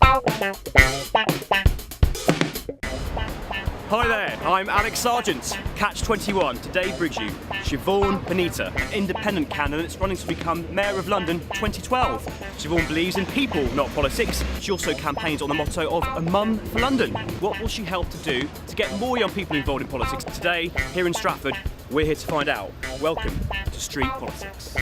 Hi there, I'm Alex Sargent. Catch 21 today brings you Siobhan Benita, an independent candidate running to become Mayor of London 2012. Siobhan believes in people, not politics. She also campaigns on the motto of a mum for London. What will she help to do to get more young people involved in politics? Today, here in Stratford, we're here to find out. Welcome to Street Politics.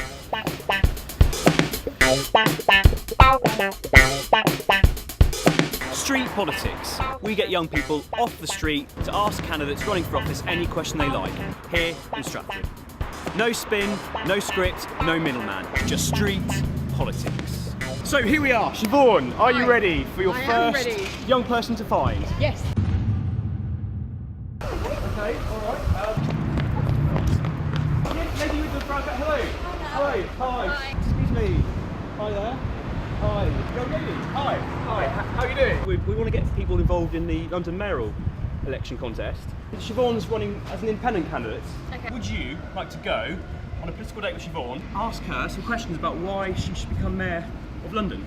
Street politics. We get young people off the street to ask candidates running for office any question they like, here in Stratford. No spin, no script, no middleman, just street politics. So here we are. Siobhan, are you ready for your first young person to find? Yes. Okay, alright. Lady with the brown hat, hello. Hello, hi. Excuse me. Hi there. Hi. Young lady. Hi. Hi. How are you doing? We want to get people involved in the London mayoral election contest. Siobhan's running as an independent candidate. Okay. Would you like to go on a political date with Siobhan, ask her some questions about why she should become mayor of London?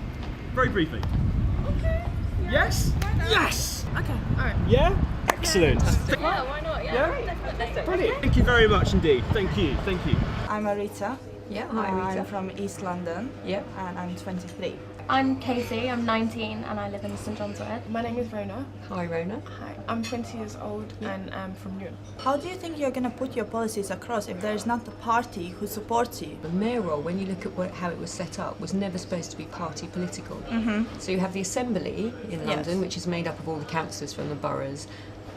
Very briefly. Okay. Yeah. Yes? Yes! Okay, alright. Yeah? Excellent. Yeah, why not? Yeah, definitely. Brilliant. Thank you very much indeed. Thank you. Thank you. I'm Arita. Yeah, hi Rita. I'm from East London. Yep. And I'm 23. I'm Casey, I'm 19 and I live in St John's Wood. My name is Rona. Hi Rona. Hi, I'm 20 years old and I'm from Newton. How do you think you're going to put your policies across if there is not a party who supports you? The mayoral, when you look at how it was set up, was never supposed to be party political. So you have the Assembly in London, which is made up of all the councillors from the boroughs.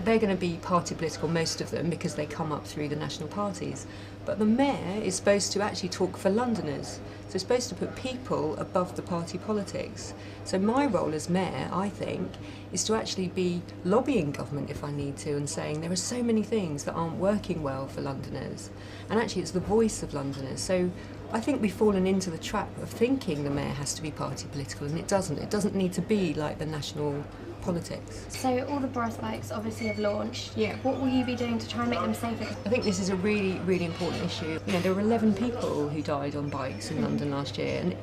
They're going to be party political, most of them, because they come up through the national parties. But the mayor is supposed to actually talk for Londoners. So it's supposed to put people above the party politics. So my role as mayor, I think, is to actually be lobbying government if I need to and saying there are so many things that aren't working well for Londoners. And actually it's the voice of Londoners. So I think we've fallen into the trap of thinking the mayor has to be party political, and it doesn't. It doesn't need to be like the national politics. So all the Boris bikes obviously have launched. Yeah. What will you be doing to try and make them safer? I think this is a really, really important issue. You know, there were 11 people who died on bikes in London last year, and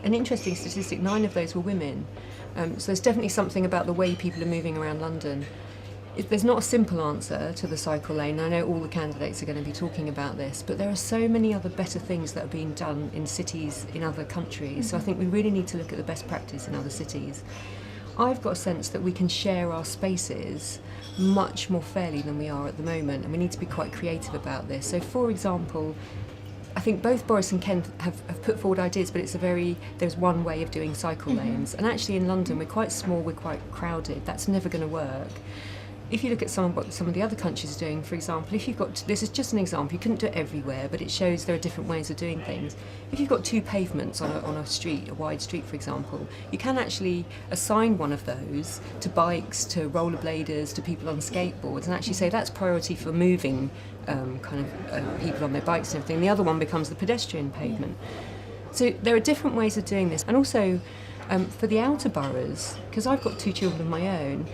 an interesting statistic, 9 of those were women. So there's definitely something about the way people are moving around London. There's not a simple answer to the cycle lane. I know all the candidates are going to be talking about this, but there are so many other better things that are being done in cities in other countries. So I think we really need to look at the best practice in other cities. I've got a sense that we can share our spaces much more fairly than we are at the moment, and we need to be quite creative about this. So, for example, I think both Boris and Ken have put forward ideas, but there's one way of doing cycle lanes. And actually in London, we're quite small, we're quite crowded. That's never going to work. If you look at what some of the other countries are doing, for example, if you've got, this is just an example, you couldn't do it everywhere, but it shows there are different ways of doing things. If you've got 2 pavements on a street, a wide street, for example, you can actually assign one of those to bikes, to rollerbladers, to people on skateboards, and actually say that's priority for moving people on their bikes and everything. The other one becomes the pedestrian pavement. So there are different ways of doing this. And also, for the outer boroughs, because I've got 2 children of my own,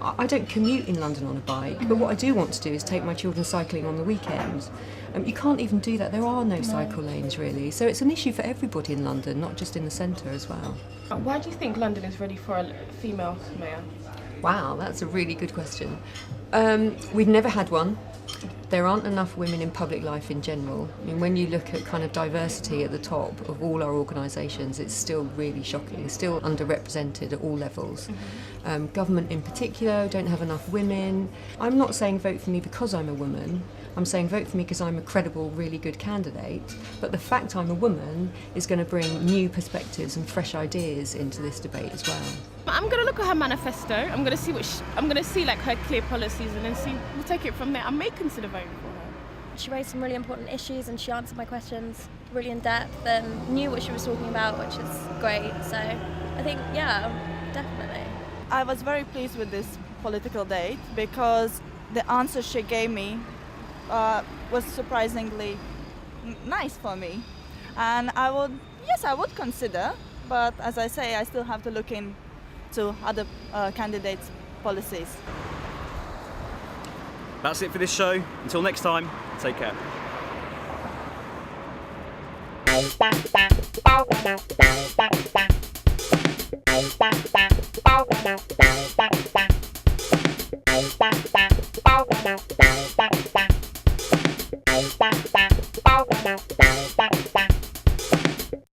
I don't commute in London on a bike, but what I do want to do is take my children cycling on the weekends. You can't even do that. There are no cycle lanes, really. So it's an issue for everybody in London, not just in the centre as well. Why do you think London is ready for a female mayor? Wow, that's a really good question. We've never had one. There aren't enough women in public life in general. I mean, when you look at kind of diversity at the top of all our organisations, it's still really shocking. It's still underrepresented at all levels. Government in particular don't have enough women. I'm not saying vote for me because I'm a woman. I'm saying vote for me because I'm a credible, really good candidate. But the fact I'm a woman is going to bring new perspectives and fresh ideas into this debate as well. I'm gonna look at her manifesto. I'm gonna see I'm gonna see like her clear policies, and then we'll take it from there. I may consider voting for her. She raised some really important issues and she answered my questions really in depth and knew what she was talking about, which is great. So I think, yeah, definitely. I was very pleased with this political date because the answer she gave me was surprisingly nice for me. And I would consider, but as I say, I still have to look into other candidates' policies. That's it for this show. Until next time, take care. Bye.